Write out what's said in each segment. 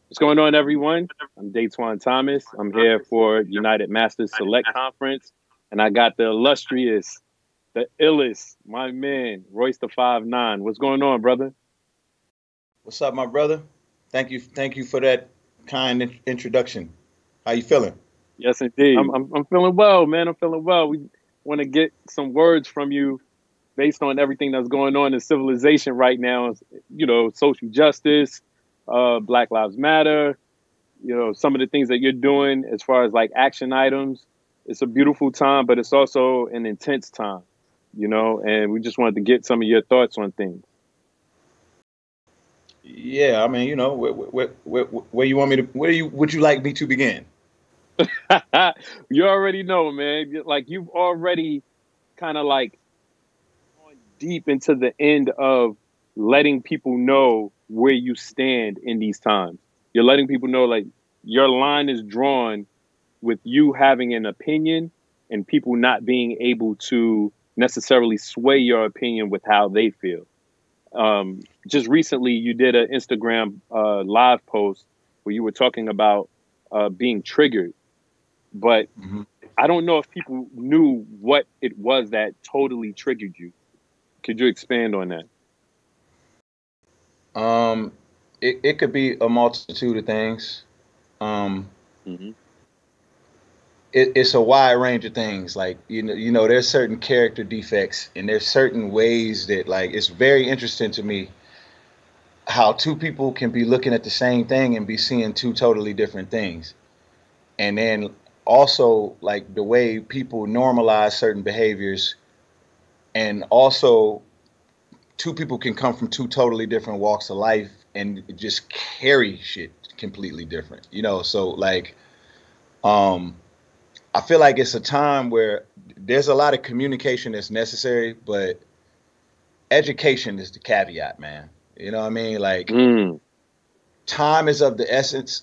What's going on, everyone? I'm Datwon Thomas. I'm here for UnitedMasters Select Conference, and I got the illustrious, the illest, my man, Royce the 5'9". What's going on, brother? What's up, my brother? Thank you for that kind introduction. How you feeling? Yes, indeed. I'm feeling well, man. I'm feeling well. We want to get some words from you based on everything that's going on in civilization right now. Social justice, Black Lives Matter. Some of the things that you're doing as far as like action items. It's a beautiful time, but it's also an intense time, and we just wanted to get some of your thoughts on things. Yeah, I mean, where you want me to, would you like me to begin? You already know, man. Like you've already kind of like gone deep into the end of letting people know where you stand in these times. You're letting people know like your line is drawn with you having an opinion and people not being able to necessarily sway your opinion with how they feel. Just recently, you did an Instagram live post where you were talking about being triggered, but hmm I don't know if people knew what it was that totally triggered you. Could you expand on that? Um, it could be a multitude of things. Um, Hmm. it's a wide range of things. Like there's certain character defects, and there's certain ways that like it's very interesting to me how two people can be looking at the same thing and be seeing two totally different things. And then also like the way people normalize certain behaviors, and also two people can come from two totally different walks of life and just carry shit completely different, so like um I feel like it's a time where there's a lot of communication that's necessary, but education is the caveat, man. You know what I mean? Like Mm. time is of the essence.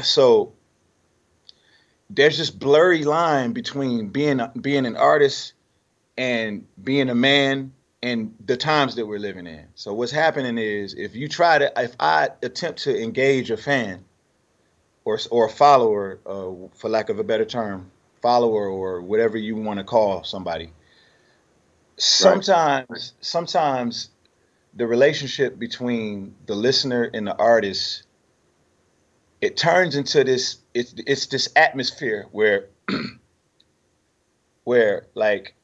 So there's this blurry line between being an artist and being a man and the times that we're living in. So what's happening is if I attempt to engage a fan or a follower, for lack of a better term, follower or whatever you want to call somebody, Right. sometimes the relationship between the listener and the artist, it turns into it's this atmosphere where like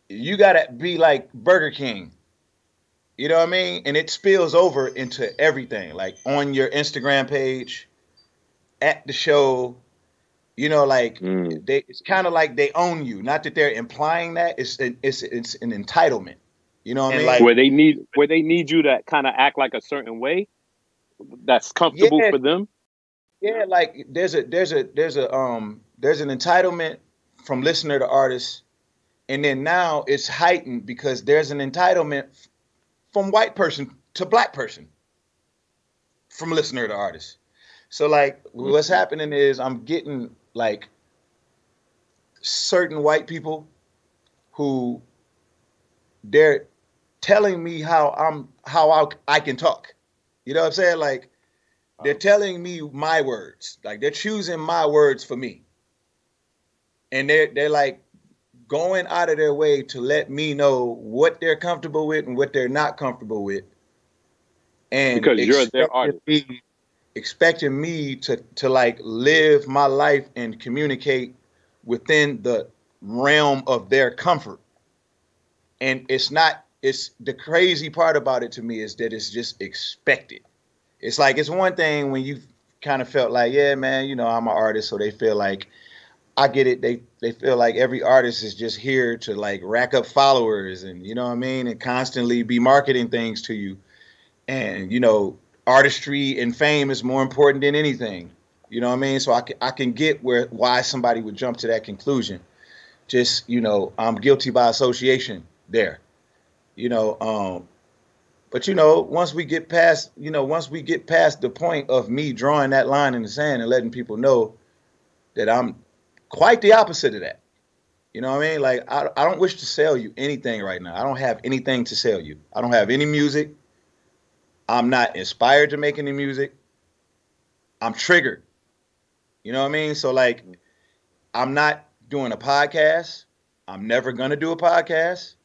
you gotta be like Burger King. You know what I mean? And it spills over into everything, like on your Instagram page, at the show. Like Mm. it's kind of like they own you. Not that they're implying that. It's an entitlement. You know what I And mean? like where they need you to kind of act like a certain way that's comfortable Yeah, for them. yeah. Like there's an entitlement from listener to artist, and then now it's heightened because there's an entitlement from white person to black person, from listener to artist. So like what's Mm. happening is I'm getting like certain white people who they're telling me how I can talk. You know what I'm saying? Like they're telling me my words. Like they're choosing my words for me. And they're like going out of their way to let me know what they're comfortable with and what they're not comfortable with, and Because you're their artist. expecting me to like live my life and communicate within the realm of their comfort. And it's not it's the crazy part about it to me is that it's just expected. It's like it's one thing when you kind of felt like, yeah, man, I'm an artist, so they feel like I get it. They feel like every artist is just here to like rack up followers and you know what I mean, and constantly be marketing things to you. And artistry and fame is more important than anything. You know what I mean? So I can get why somebody would jump to that conclusion. Just I'm guilty by association there. You know, but once we get past the point of me drawing that line in the sand and letting people know that I'm quite the opposite of that. You know what I mean? Like I don't wish to sell you anything right now. I don't have anything to sell you. I don't have any music. I'm not inspired to make any music. I'm triggered. You know what I mean? So like, I'm not doing a podcast. I'm never gonna do a podcast.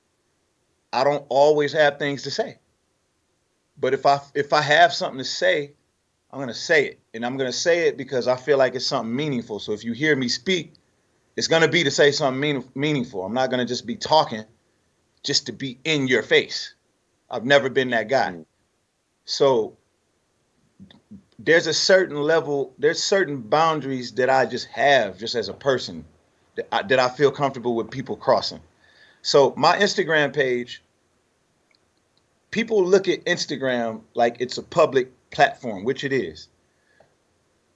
I don't always have things to say. But if I have something to say, I'm gonna say it. And I'm gonna say it because I feel like it's something meaningful. So if you hear me speak, it's gonna be to say something meaningful. I'm not gonna just be talking just to be in your face. I've never been that guy. So there's a certain level, there's certain boundaries that I just have just as a person that I feel comfortable with people crossing. So my Instagram page, people look at Instagram like it's a public platform, which it is.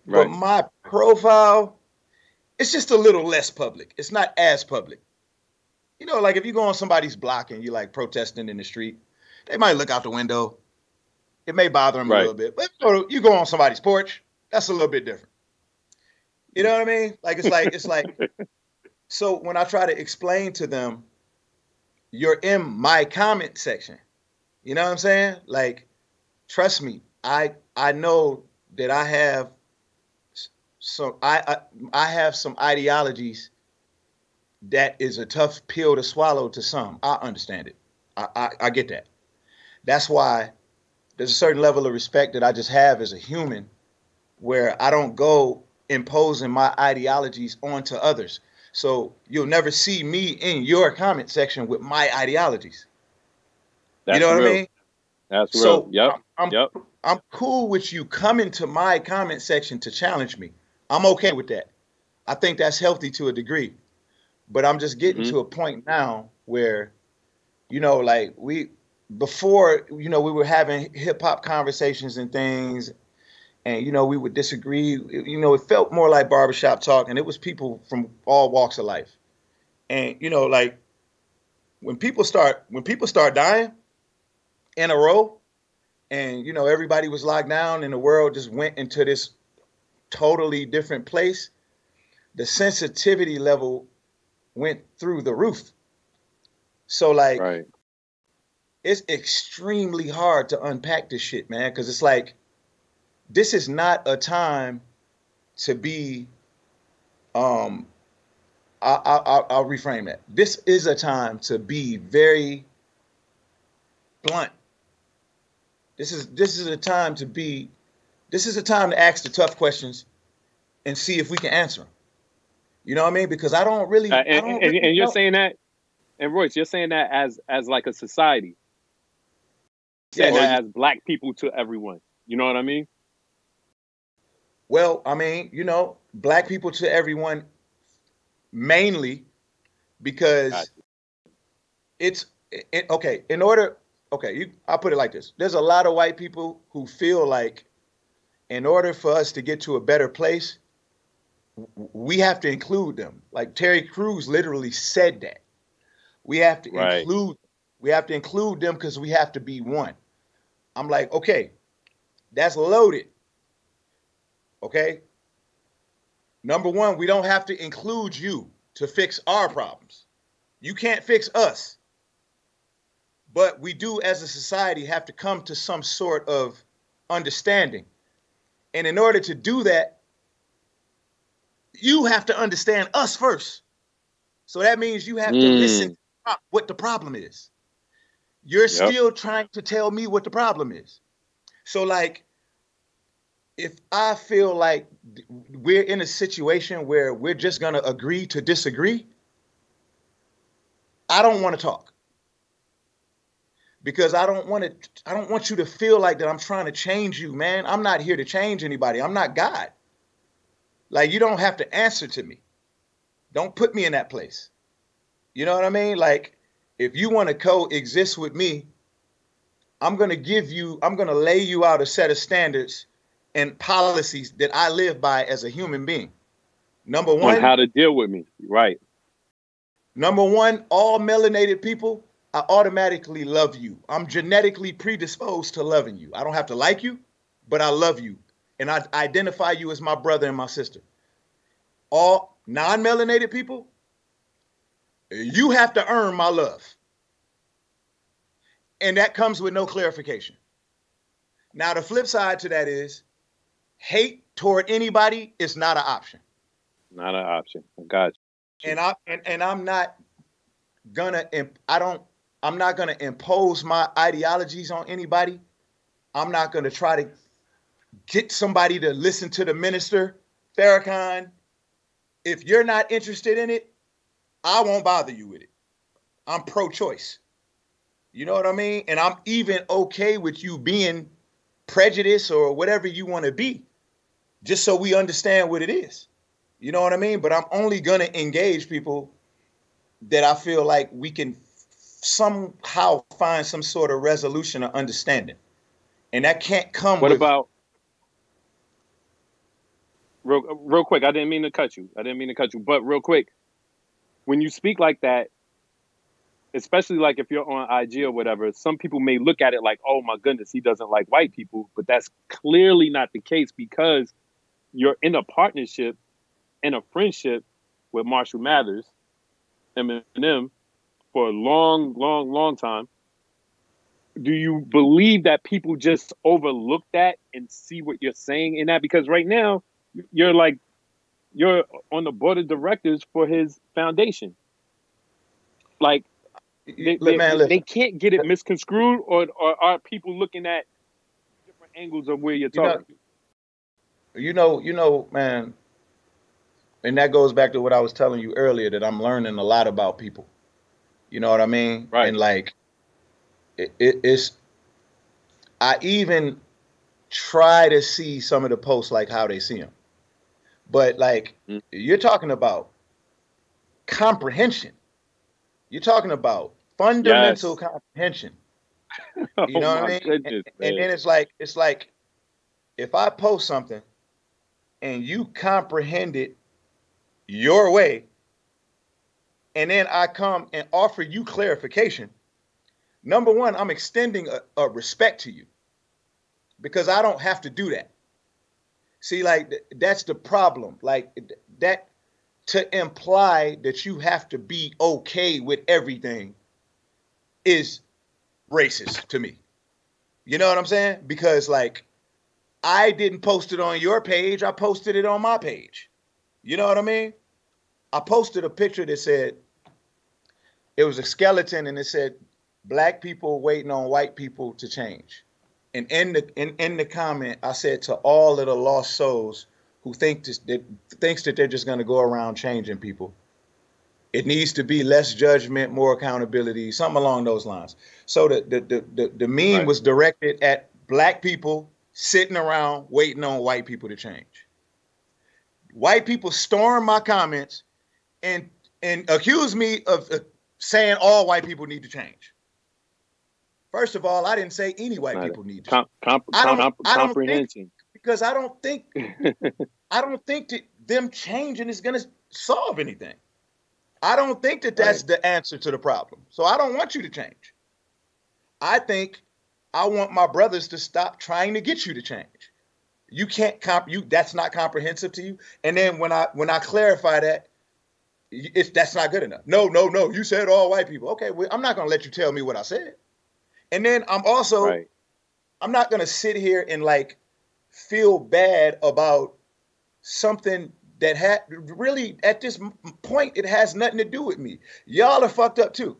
Right. But my profile, it's just a little less public. It's not as public. You know, like if you go on somebody's block and you like protesting in the street, they might look out the window. It may bother them a little bit, but you go on somebody's porch, that's a little bit different. You know what I mean? Like it's like so when I try to explain to them, you're in my comment section. You know what I'm saying? Like, trust me, I know that I have some ideologies that is a tough pill to swallow to some. I understand it. I get that. That's why there's a certain level of respect that I just have as a human where I don't go imposing my ideologies onto others. So you'll never see me in your comment section with my ideologies. You know what I mean? That's real. So yep. I'm cool with you coming to my comment section to challenge me. I'm okay with that. I think that's healthy to a degree. But I'm just getting to a point now where, you know, like before, you know, we were having hip hop conversations and things, and, you know, we would disagree. You know, it felt more like barbershop talk, and it was people from all walks of life. And, you know, like when people start dying in a row, and, you know, everybody was locked down and the world just went into this totally different place, the sensitivity level went through the roof. So like, it's extremely hard to unpack this shit, man, because it's like, this is not a time to be, I'll reframe that. This is a time to be very blunt. This is a time to ask the tough questions and see if we can answer them. You know what I mean? Because I don't really, and you're saying that, and Royce, you're saying that as like a society. Saying that as black people to everyone. You know what I mean? Well, I mean, you know, black people to everyone, mainly because okay. I'll put it like this. There's a lot of white people who feel like in order for us to get to a better place, we have to include them. Like Terry Crews literally said that. We have to include them because we have to be one. I'm like, okay, that's loaded. Okay. Number one, we don't have to include you to fix our problems. You can't fix us. But we do, as a society, have to come to some sort of understanding. And in order to do that, you have to understand us first. So that means you have to listen to what the problem is. You're still trying to tell me what the problem is. So like, if I feel like we're in a situation where we're just going to agree to disagree, I don't want to talk. Because I don't want you to feel like that I'm trying to change you, man. I'm not here to change anybody. I'm not God. Like, you don't have to answer to me. Don't put me in that place. You know what I mean? Like, if you want to coexist with me, I'm going to lay you out a set of standards and policies that I live by as a human being. Number one, on how to deal with me. Right. Number one, all melanated people, I automatically love you. I'm genetically predisposed to loving you. I don't have to like you, but I love you. And I identify you as my brother and my sister. All non-melanated people, you have to earn my love. And that comes with no clarification. Now, the flip side to that is hate toward anybody is not an option. Not an option. I got you. And I'm not gonna I'm not gonna impose my ideologies on anybody. I'm not gonna try to get somebody to listen to the minister, Farrakhan. If you're not interested in it, I won't bother you with it. I'm pro-choice. You know what I mean? And I'm even okay with you being prejudiced or whatever you want to be, just so we understand what it is. You know what I mean? But I'm only going to engage people that I feel like we can somehow find some sort of resolution or understanding. And that can't come What with... about... Real quick, I didn't mean to cut you. But real quick, when you speak like that, especially like if you're on IG or whatever, some people may look at it like, oh my goodness, he doesn't like white people. But that's clearly not the case, because you're in a partnership and a friendship with Marshall Mathers, Eminem, for a long, long, long time. Do you believe that people just overlook that and see what you're saying in that? Because right now, you're on the board of directors for his foundation. Like, they can't get it misconstrued, or are people looking at different angles of where you're talking? You know, man, and that goes back to what I was telling you earlier, that I'm learning a lot about people. You know what I mean? Right. And like, it's, I even try to see some of the posts like how they see them. But like, you're talking about comprehension. You're talking about fundamental comprehension. You know what I mean? Goodness, and then it's like, if I post something and you comprehend it your way, and then I come and offer you clarification, number one, I'm extending a respect to you, because I don't have to do that. See, like, that's the problem. Like, that, to imply that you have to be okay with everything is racist to me. You know what I'm saying? Because, like, I didn't post it on your page. I posted it on my page. You know what I mean? I posted a picture that said, it was a skeleton, and it said, black people waiting on white people to change. And in the comment, I said, to all of the lost souls who thinks that they're just going to go around changing people, it needs to be less judgment, more accountability, something along those lines. So the meme was directed at black people sitting around waiting on white people to change. White people storm my comments and accuse me of saying all white people need to change. First of all, I didn't say any white people need to. Comprehension. Because I don't think that them changing is going to solve anything. I don't think that that's the answer to the problem. So I don't want you to change. I think I want my brothers to stop trying to get you to change. You can't that's not comprehensive to you. And then when I clarify that, that's not good enough. No, you said all white people. Okay, well, I'm not going to let you tell me what I said. And then I'm also, I'm not going to sit here and like feel bad about something that had really, at this point, it has nothing to do with me. Y'all are fucked up too.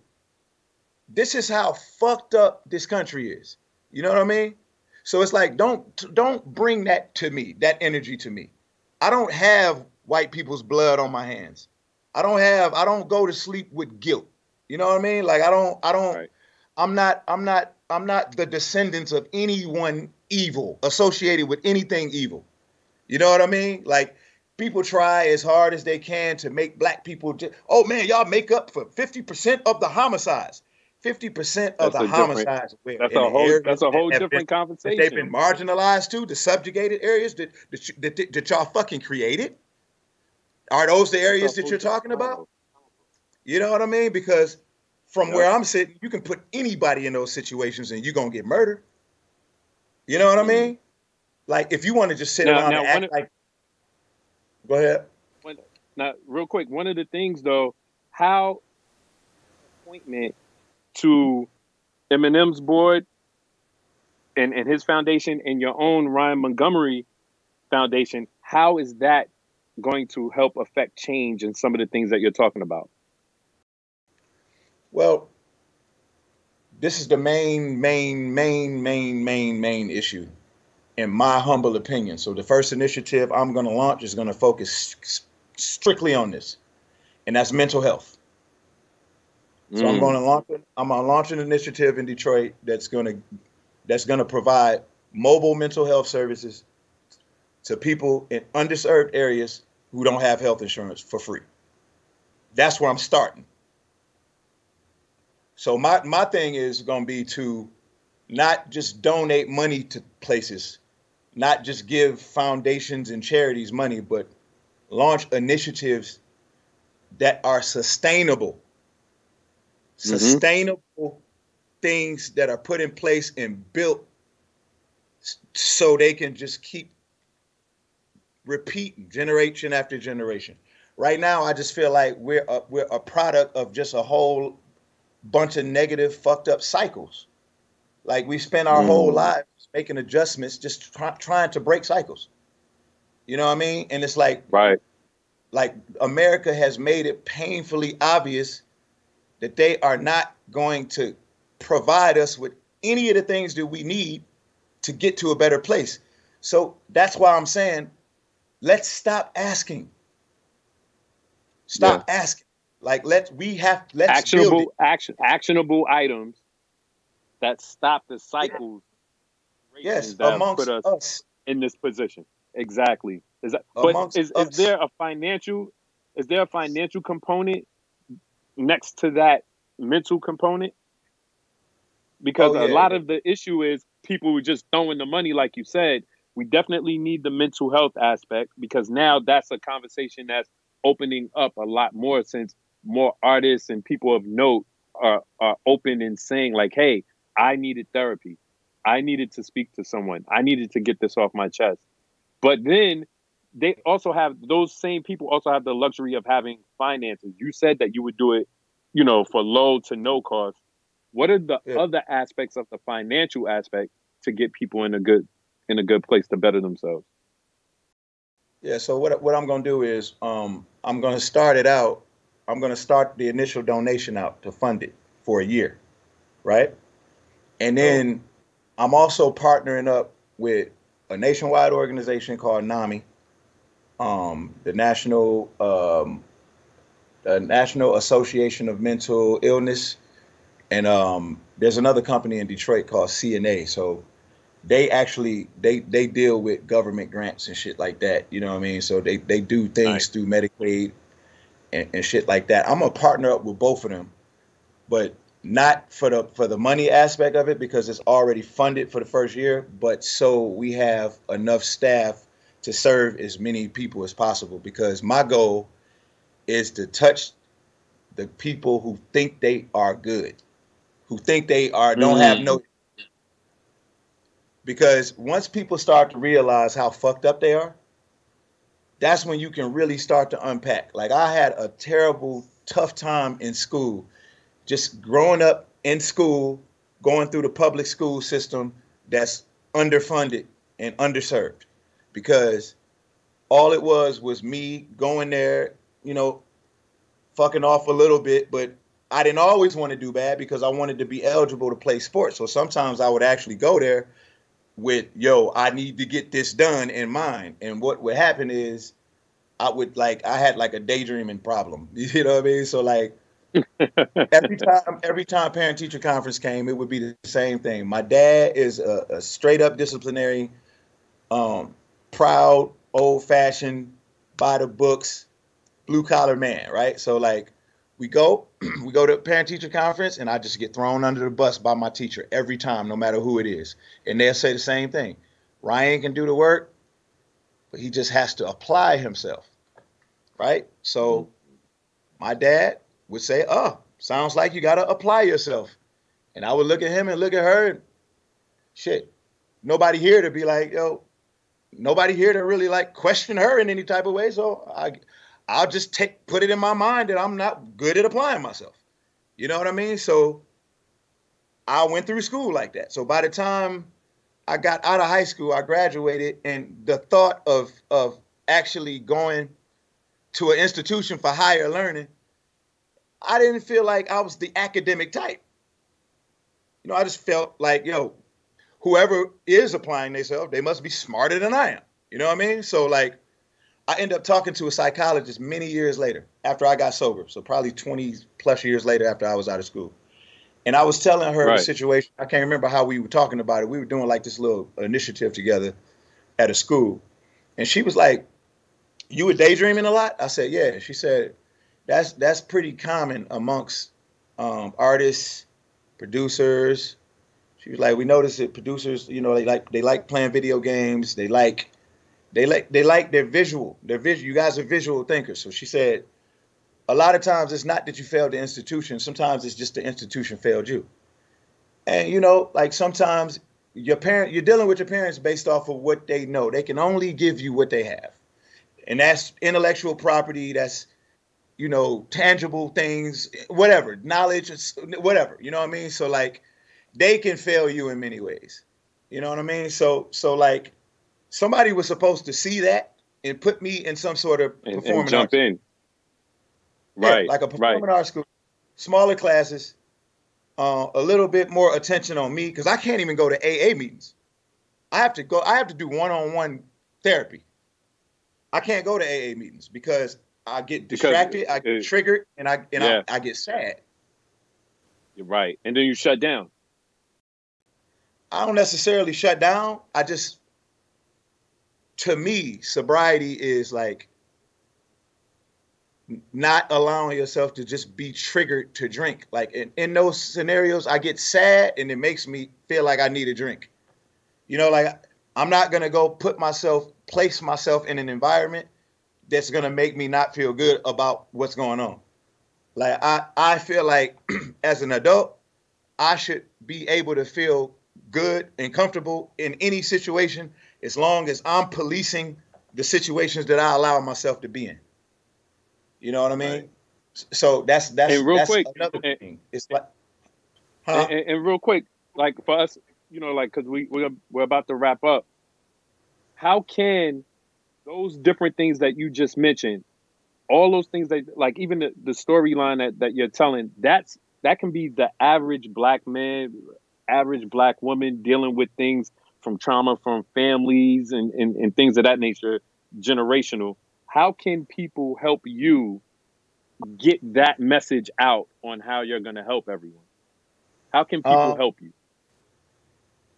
This is how fucked up this country is. You know what I mean? So it's like, don't bring that to me, that energy to me. I don't have white people's blood on my hands. I don't go to sleep with guilt. You know what I mean? Like, I'm not the descendants of anyone evil, associated with anything evil. You know what I mean? Like, people try as hard as they can to make black people, oh man, y'all make up for 50% of the homicides. 50% of the homicides. That's a whole different conversation. They've been marginalized too, the subjugated areas that y'all fucking created. Are those the areas that you're talking about? You know what I mean? Because from where I'm sitting, you can put anybody in those situations and you're going to get murdered. You know what I mean? Like, if you want to just sit around and act like... Go ahead. Now, real quick, one of the things, though, how appointment to Eminem's board and his foundation and your own Ryan Montgomery Foundation, how is that going to help affect change in some of the things that you're talking about? Well, this is the main issue, in my humble opinion. So the first initiative I'm going to launch is going to focus strictly on this, and that's mental health. So I'm going to launch an initiative in Detroit that's going to provide mobile mental health services to people in underserved areas who don't have health insurance for free. That's where I'm starting. So my thing is going to be to not just donate money to places, not just give foundations and charities money, but launch initiatives that are sustainable. Sustainable things that are put in place and built so they can just keep repeating generation after generation. Right now, I just feel like we're a product of just a whole bunch of negative, fucked up cycles. Like we spend our whole lives making adjustments, just trying to break cycles. You know what I mean? And it's like, like America has made it painfully obvious that they are not going to provide us with any of the things that we need to get to a better place. So that's why I'm saying, let's stop asking. Stop asking. Like let's actionable items that stop the cycles. Yes, that amongst put us in this position. Exactly. Is there a financial component next to that mental component? Because a lot of the issue is people just throwing the money, like you said. We definitely need the mental health aspect, because now that's a conversation that's opening up a lot more, since more artists and people of note are open and saying like, hey, I needed therapy. I needed to speak to someone. I needed to get this off my chest. But then they also have, those same people also have the luxury of having finances. You said that you would do it, for low to no cost. What are the other aspects of the financial aspect to get people in a good place to better themselves? Yeah. So what I'm going to do is I'm going to start it out. I'm going to start the initial donation out to fund it for a year, right? And then I'm also partnering up with a nationwide organization called NAMI, the National Association of Mental Illness, and there's another company in Detroit called CNA. So they actually they deal with government grants and shit like that. You know what I mean? So they do things through Medicaid and shit like that. I'm gonna partner up with both of them, but not for the money aspect of it, because it's already funded for the first year, but so we have enough staff to serve as many people as possible. Because my goal is to touch the people who think they are good, who think they are don't have no. Because once people start to realize how fucked up they are, that's when you can really start to unpack. Like I had a terrible, tough time in school, just growing up in school, going through the public school system that's underfunded and underserved, because all it was me going there, fucking off a little bit, but I didn't always want to do bad because I wanted to be eligible to play sports. So sometimes I would actually go there with, I need to get this done in mind. And what would happen is I had like a daydreaming problem. You know what I mean? So like every time parent teacher conference came, it would be the same thing. My dad is a straight up disciplinary, proud, old fashioned, by the books, blue collar man. Right. So like we go to parent teacher conference and I just get thrown under the bus by my teacher every time, no matter who it is. And they'll say the same thing. Ryan can do the work, but he just has to apply himself. Right. So my dad would say, sounds like you got to apply yourself. And I would look at him and look at her. And, shit, nobody here to be like, nobody here to really like question her in any type of way. So I'll just put it in my mind that I'm not good at applying myself. You know what I mean? So I went through school like that. So by the time I got out of high school, I graduated, and the thought of actually going to an institution for higher learning, I didn't feel like I was the academic type. You know, I just felt like, yo, whoever is applying themselves, they must be smarter than I am. You know what I mean? So like, I ended up talking to a psychologist many years later after I got sober. So probably 20 plus years later after I was out of school. And I was telling her the situation. I can't remember how we were talking about it. We were doing like this little initiative together at a school. And she was like, you were daydreaming a lot? I said, yeah. She said, that's pretty common amongst artists, producers. She was like, we noticed that producers, you know, they like playing video games. They like their visual. You guys are visual thinkers. So she said, a lot of times it's not that you failed the institution. Sometimes it's just the institution failed you. And you know, like sometimes you're dealing with your parents based off of what they know. They can only give you what they have. And that's intellectual property, that's, you know, tangible things, whatever, knowledge, whatever, you know what I mean? So like, they can fail you in many ways. You know what I mean? So like, somebody was supposed to see that and put me in some sort of performing and jump arts. in. Right. Yeah, like a performing arts school, smaller classes, a little bit more attention on me, because I can't even go to AA meetings. I have to do one-on-one therapy. I can't go to AA meetings because I get distracted, I get triggered, and I get sad. You're right. And then you shut down. I don't necessarily shut down. To me, sobriety is like not allowing yourself to just be triggered to drink. Like in those scenarios, I get sad and it makes me feel like I need a drink. You know, like I'm not going to go place myself in an environment that's going to make me not feel good about what's going on. Like I feel like as an adult, I should be able to feel good and comfortable in any situation as long as I'm policing the situations that I allow myself to be in. You know what I mean? Right. So that's quick, another thing. It's like, and real quick, like for us, you know, like, because we're about to wrap up. How can those different things that you just mentioned, all those things that, like, even the storyline that you're telling, that can be the average Black man, average Black woman dealing with things from trauma from families and things of that nature, generational. How can people help you get that message out on how you're going to help everyone? How can people help you?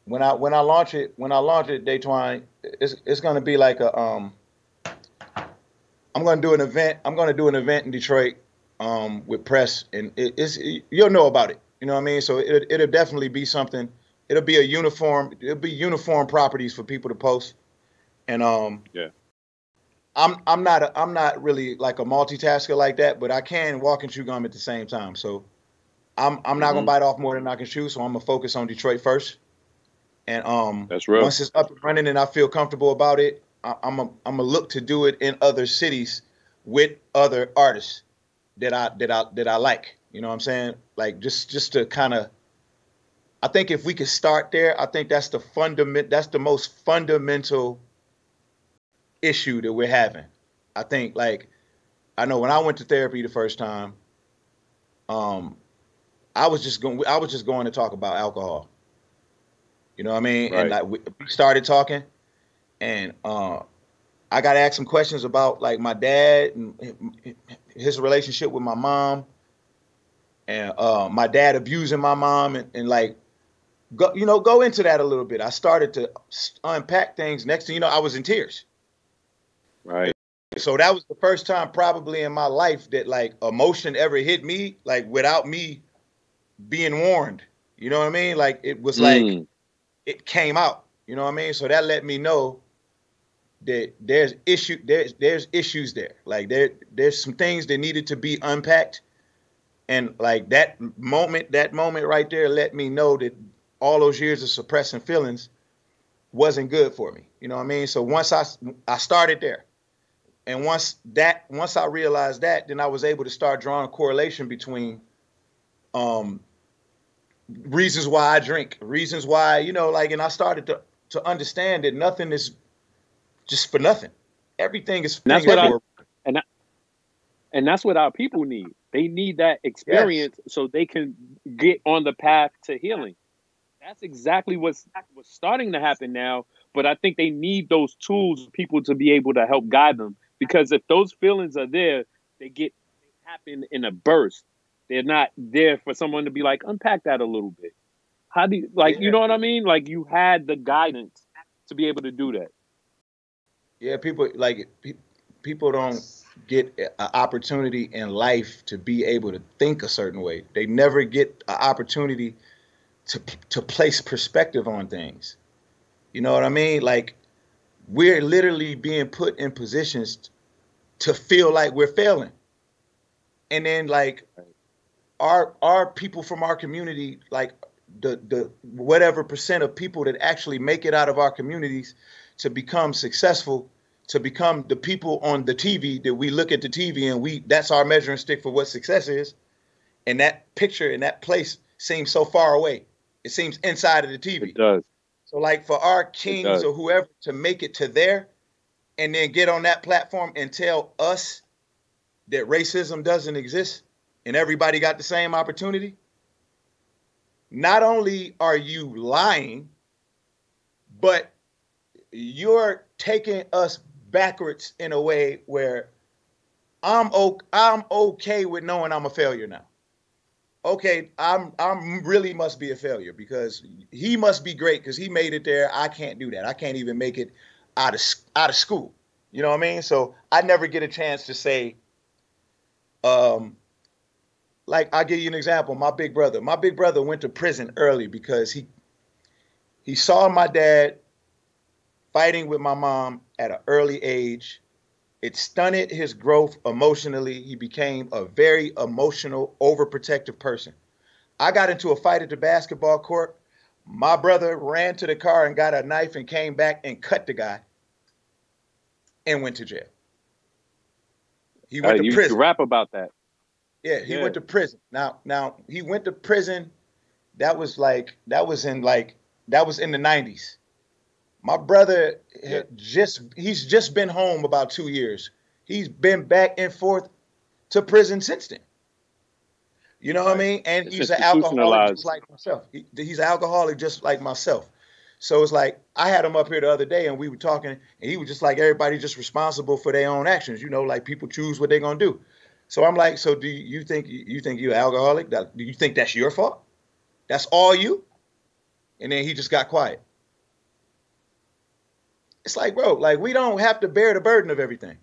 When I launch it, Datwon, it's going to be like I'm going to do an event. I'm going to do an event in Detroit with press, and you'll know about it. You know what I mean? So it'll definitely be something. It'll be uniform properties for people to post, and yeah. I'm not really like a multitasker like that, but I can walk and chew gum at the same time. So I'm not gonna bite off more than I can chew. So I'm gonna focus on Detroit first, and that's real. Once it's up and running and I feel comfortable about it, I'm gonna look to do it in other cities with other artists that I like. You know what I'm saying? Like just to kind of, I think if we could start there, I think that's the most fundamental issue that we're having. I think, like, I know when I went to therapy the first time, I was just going to talk about alcohol. You know what I mean? Right. And like we started talking, and I got to ask some questions about like my dad and his relationship with my mom, and my dad abusing my mom, and like go into that a little bit. I started to unpack things. Next thing you know, I was in tears. Right. So that was the first time probably in my life that like emotion ever hit me, like without me being warned. You know what I mean? Like it was like it came out. You know what I mean? So that let me know that there's issues there. Like there's some things that needed to be unpacked. And like that moment right there let me know that all those years of suppressing feelings wasn't good for me. You know what I mean? So once I started there. And once I realized that, then I was able to start drawing a correlation between reasons why I drink, reasons why, you know, like, and I started to to understand that nothing is just for nothing. Everything is And that's thing what for and that's what our people need. They need that experience so they can get on the path to healing. That's exactly what's starting to happen now. But I think they need those tools, people to be able to help guide them. Because if those feelings are there, they happen in a burst. They're not there for someone to be like, unpack that a little bit. How do you, like, you know what I mean? Like, you had the guidance to be able to do that. Yeah, people don't get an opportunity in life to be able to think a certain way. They never get an opportunity to place perspective on things. You know what I mean? Like, we're literally being put in positions to feel like we're failing. And then like our people from our community, like the whatever percent of people that actually make it out of our communities to become successful, to become the people on the TV that we look at the TV and that's our measuring stick for what success is. And that picture and that place seems so far away. It seems inside of the TV. It does. So like for our kings or whoever to make it to there and then get on that platform and tell us that racism doesn't exist and everybody got the same opportunity. Not only are you lying, but you're taking us backwards in a way where I'm okay with knowing I'm a failure now. Okay, I'm really must be a failure because he must be great because he made it there. I can't do that. I can't even make it out of school. You know what I mean? So I never get a chance to say, like I'll give you an example. My big brother went to prison early because he saw my dad fighting with my mom at an early age. It stunted his growth emotionally. He became a very emotional, overprotective person. I got into a fight at the basketball court. My brother ran to the car and got a knife and came back and cut the guy and went to jail. He went to prison. You rap about that. Yeah, he went to prison. Now he went to prison. That was in the 90s. My brother he's just been home about 2 years. He's been back and forth to prison since then. You know what I mean? And he's an alcoholic just like myself. He's an alcoholic just like myself. So it's like, I had him up here the other day and we were talking and he was just like, everybody just responsible for their own actions. You know, like people choose what they're going to do. So I'm like, so do you think you're alcoholic? Do you think that's your fault? That's all you? And then he just got quiet. It's like, bro, like we don't have to bear the burden of everything.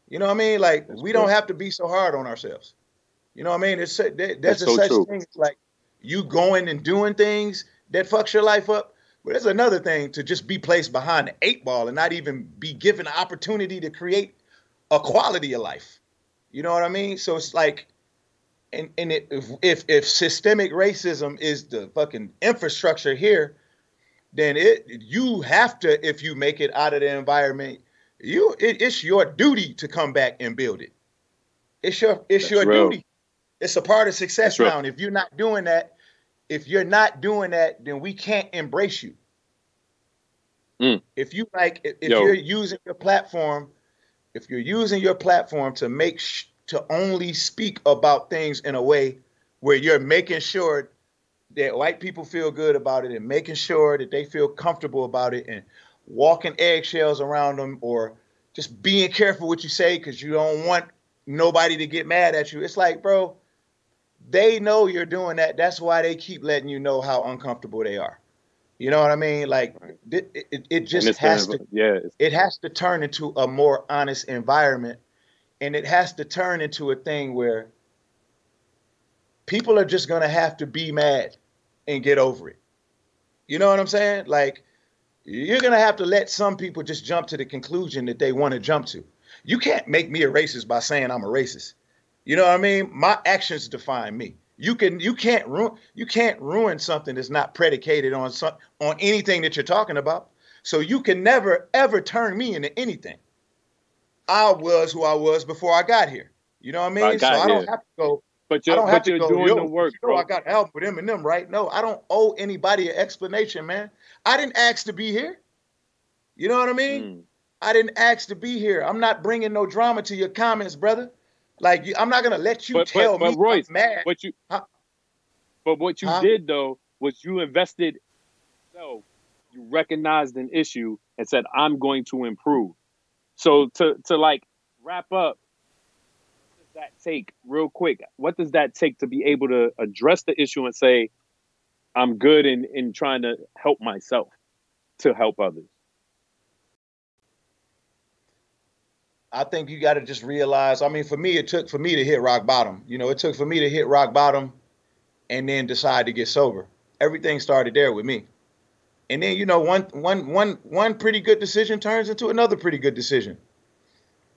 You know what I mean? Like we don't have to be so hard on ourselves. You know what I mean? There's such thing as like you going and doing things that fucks your life up. But there's another thing to just be placed behind the 8 ball and not even be given the opportunity to create a quality of life. You know what I mean? So it's like, if systemic racism is the fucking infrastructure here, then you have to, if you make it out of the environment, it's your duty to come back and build it. It's your duty. It's a part of success now. And if you're not doing that, then we can't embrace you. If you're using your platform, to only speak about things in a way where you're making sure that white people feel good about it and making sure that they feel comfortable about it and walking eggshells around them or just being careful what you say because you don't want nobody to get mad at you. It's like, bro, they know you're doing that. That's why they keep letting you know how uncomfortable they are. You know what I mean? Like it just has to, it has to turn into a more honest environment, and it has to turn into a thing where people are just going to have to be mad and get over it. You know what I'm saying? Like you're going to have to let some people just jump to the conclusion that they want to jump to. You can't make me a racist by saying I'm a racist. You know what I mean? My actions define me. You can't ruin something that's not predicated on anything that you're talking about. So you can never ever turn me into anything. I was who I was before I got here. You know what I mean? So I don't have to go But I don't have to you're go, doing the yo, work, you know, bro. I got help with them and them, right? No, I don't owe anybody an explanation, man. I didn't ask to be here. You know what I mean? Mm. I didn't ask to be here. I'm not bringing no drama to your comments, brother. Like, I'm not gonna let you tell But me I'm Royce, mad. what you Huh? but what you Huh? did though was you invested in yourself. You recognized an issue and said, "I'm going to improve." So to like wrap up, what does that take real quick? What does that take to be able to address the issue and say, "I'm good in trying to help myself to help others"? I think you got to just realize. I mean, for me, it took for me to hit rock bottom. You know, it took for me to hit rock bottom and then decide to get sober. Everything started there with me. And then, you know, one pretty good decision turns into another pretty good decision.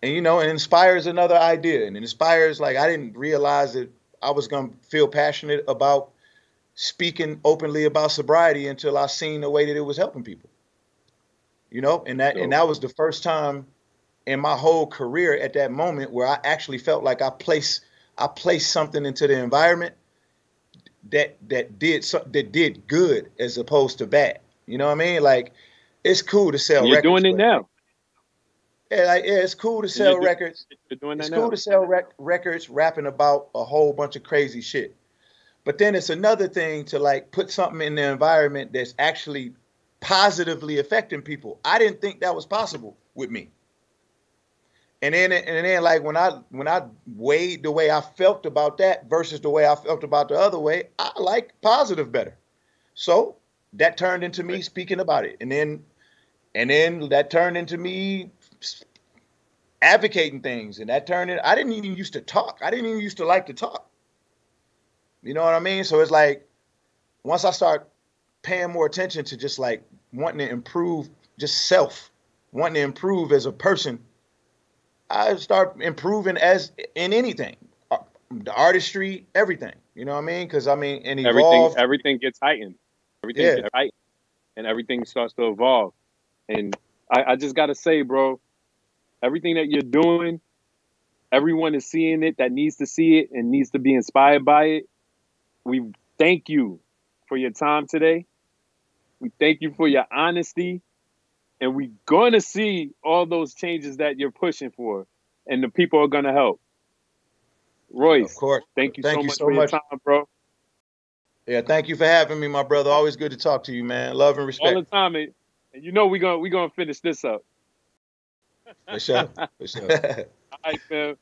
And, you know, it inspires another idea. And it inspires, like, I didn't realize that I was going to feel passionate about speaking openly about sobriety until I seen the way that it was helping people. You know, and that was the first time in my whole career at that moment where I actually felt like I placed something into the environment that did good as opposed to bad. You know what I mean? Like, it's cool to And sell you're records, doing it but now. yeah, it's cool to And you're, sell records. you're doing It's that cool now. to sell records rapping about a whole bunch of crazy shit. But then it's another thing to like put something in the environment that's actually positively affecting people. I didn't think that was possible with me. And then like when I weighed the way I felt about that versus the way I felt about the other way, I like positive better. So that turned into me speaking about it. And then that turned into me advocating things. And that turned in I didn't even used to talk. I didn't even used to like to talk. You know what I mean? So it's like once I start paying more attention to just like wanting to improve just self, wanting to improve as a person, I start improving as in anything, the artistry, everything. You know what I mean? Because I mean, and evolve. Everything gets heightened. Everything Yeah, gets heightened, and everything starts to evolve. And I just gotta say, bro, everything that you're doing, everyone is seeing it that needs to see it and needs to be inspired by it. We thank you for your time today. We thank you for your honesty. And we're going to see all those changes that you're pushing for. And the people are going to help. of Royce, course. thank you so Thank you much so for your much. time, bro. Yeah, thank you for having me, my brother. Always good to talk to you, man. Love and All the respect. time. And you know we're gonna finish this up. For sure. For sure. All right, man.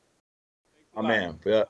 Thanks a My lot. man. Yeah.